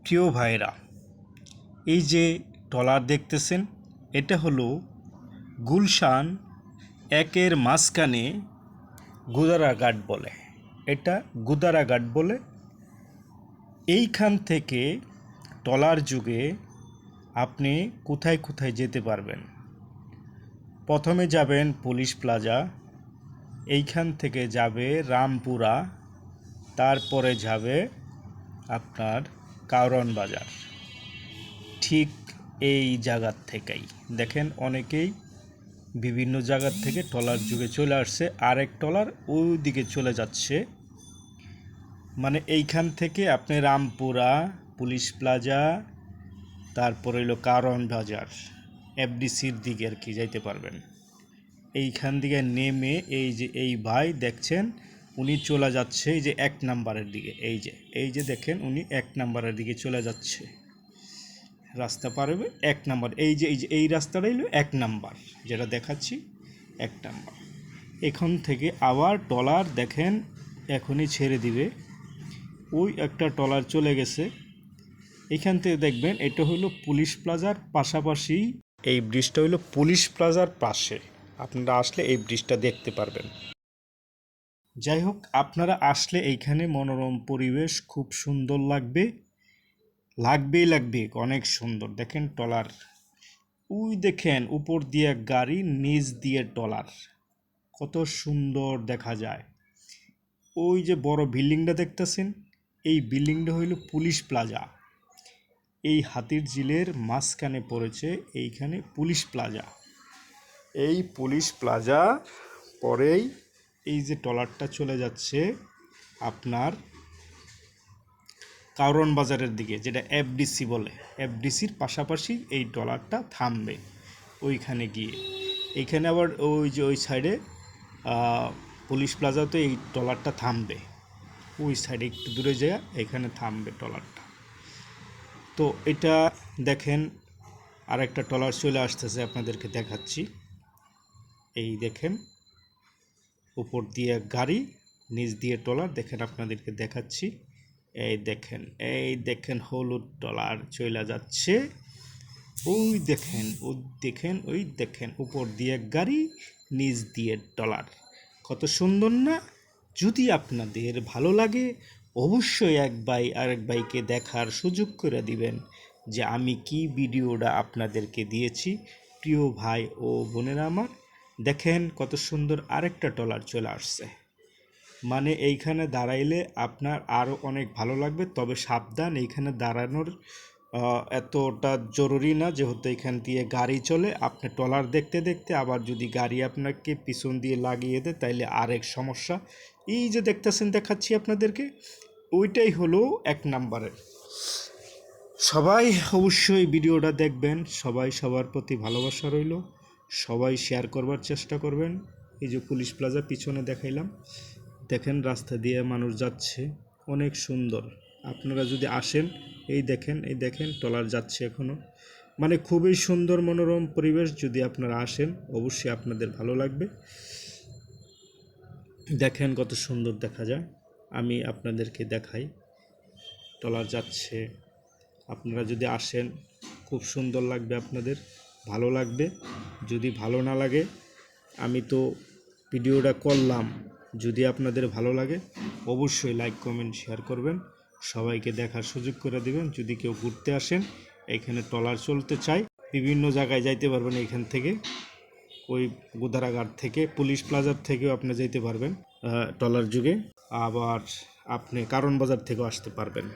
প্রিয় ভাইরা, এই যে ট্রলার দেখতেছেন, এটা হলো গুলশান একের মাঝখানে গুদারাঘাট বলে। এটা গুদারাঘাট বলে। এইখান থেকে ট্রলার যুগে আপনি কোথায় কোথায় যেতে পারবেন। প্রথমে যাবেন পুলিশ প্লাজা, এইখান থেকে যাবে রামপুরা, তারপরে যাবে আপনার কারওয়ান বাজার। ঠিক এই জায়গার থেকেই দেখেন অনেকেই বিভিন্ন জায়গার থেকে ট্রলার যুগে চলে আসছে, আরেক ট্রলার ওই দিকে চলে যাচ্ছে। মানে এইখান থেকে আপনি রামপুরা, পুলিশ প্লাজা, তারপরে হলো কারওয়ান বাজার, এফডিসির দিকে আর কি যাইতে পারবেন। এইখান থেকে নেমে এই যে এই ভাই দেখছেন উনি চলে যাচ্ছে এই যে 1 নাম্বারের দিকে। এই যে দেখেন উনি 1 নাম্বারের দিকে চলে যাচ্ছে। রাস্তা পার হবে 1 নাম্বার। এই যে এই রাস্তাটাই হলো 1 নাম্বার, যেটা দেখাচ্ছি 1 নাম্বার। এখান থেকে আবার ট্রলার দেখেন এখনই ছেড়ে দিবে। ওই একটা ট্রলার চলে গেছে। এখান থেকে দেখবেন এটা হলো পুলিশ প্লাজার পাশাপাশি। এই ব্রিজটা হলো পুলিশ প্লাজার পাশে। আপনারা আসলে এই ব্রিজটা দেখতে পারবেন। যাই হোক, আপনারা আসলে এইখানে মনোরম পরিবেশ, খুব সুন্দর লাগবে, অনেক সুন্দর। দেখেন ট্রলার, ওই দেখেন উপর দিয়ে গাড়ি, নিচ দিয়ে ট্রলার, কত সুন্দর দেখা যায়। ওই যে বড় বিল্ডিংটা দেখতেছেন, এই বিল্ডিংটা হইল পুলিশ প্লাজা। এই হাতির ঝিলের মাঝখানে পড়েছে এইখানে পুলিশ প্লাজা। এই পুলিশ প্লাজা পরেই এই যে ট্রলারটা চলে যাচ্ছে আপনার কারওয়ান বাজারের দিকে, যেটা এফডিসি বলে। এফডিসির পাশাপাশি এই ট্রলারটা থামবে ওইখানে গিয়ে। এইখানে আবার ওই যে ওই সাইডে পুলিশ প্লাজাতে এই ট্রলারটা থামবে। ওই সাইডে একটু দূরে যায় এখানে থামবে ট্রলারটা। তো এটা দেখেন আরেকটা ট্রলার চলে আসতেছে, আপনাদেরকে দেখাচ্ছি। এই দেখেন উপর দিয়ে গাড়ি, নিচ দিয়ে ট্রলার, দেখেন আপনাদেরকে দেখাচ্ছি। এই দেখেন হলুদ ট্রলার চলে যাচ্ছে। ওই দেখেন উপর দিয়ে গাড়ি, নিচ দিয়ে ট্রলার। কত সুন্দর না? যদি আপনাদের ভালো লাগে অবশ্যই আরেক ভাইকে দেখার সুযোগ করে দিবেন যে আমি কি ভিডিওটা আপনাদেরকে দিয়েছি। প্রিয় ভাই ও বোনেরা আমার, দেখেন কত সুন্দর আরেকটা ট্রলার চলে আসছে। মানে এইখানে দাঁড়াইলে আপনার আরও অনেক ভালো লাগবে। তবে সাবধান, এইখানে দাঁড়ানোর এতটা জরুরি না, যেহেতু এখান দিয়ে গাড়ি চলে। আপনি ট্রলার দেখতে দেখতে আবার যদি গাড়ি আপনাকে পিছন দিয়ে লাগিয়ে দেয় তাইলে আরেক সমস্যা। এই যে দেখতেছেন, দেখাচ্ছি আপনাদেরকে, ওইটাই হলো 1 নাম্বারের। সবাই অবশ্যই ভিডিওটা দেখবেন। সবাই সবার প্রতি ভালোবাসা রইল। সবাই শেয়ার করবার চেষ্টা করবেন। এই যে পুলিশ প্লাজা পিছনে দেখাইলাম, দেখেন রাস্তা দিয়ে মানুষ যাচ্ছে, অনেক সুন্দর। আপনারা যদি আসেন, এই দেখেন ট্রলার যাচ্ছে এখনও। মানে খুবই সুন্দর মনোরম পরিবেশ। যদি আপনারা আসেন অবশ্যই আপনাদের ভালো লাগবে। দেখেন কত সুন্দর দেখা যায়। আমি আপনাদেরকে দেখাই, ট্রলার যাচ্ছে। আপনারা যদি আসেন খুব সুন্দর লাগবে, আপনাদের ভালো লাগবে। যদি ভালো না লাগে, আমি তো ভিডিওটা করলাম, যদি আপনাদের ভালো লাগে অবশ্যই লাইক কমেন্ট শেয়ার করবেন, সবাইকে দেখার সুযোগ করে দেবেন। যদি কেউ ঘুরতে আসেন, এখানে ট্রলার চলতে চায়, বিভিন্ন জায়গায় যাইতে পারবেন। এখান থেকে ওই গুদারাঘাট থেকে পুলিশ প্লাজার থেকেও আপনি যাইতে পারবেন ট্রলার যুগে। আবার আপনি কারওয়ান বাজার থেকেও আসতে পারবেন।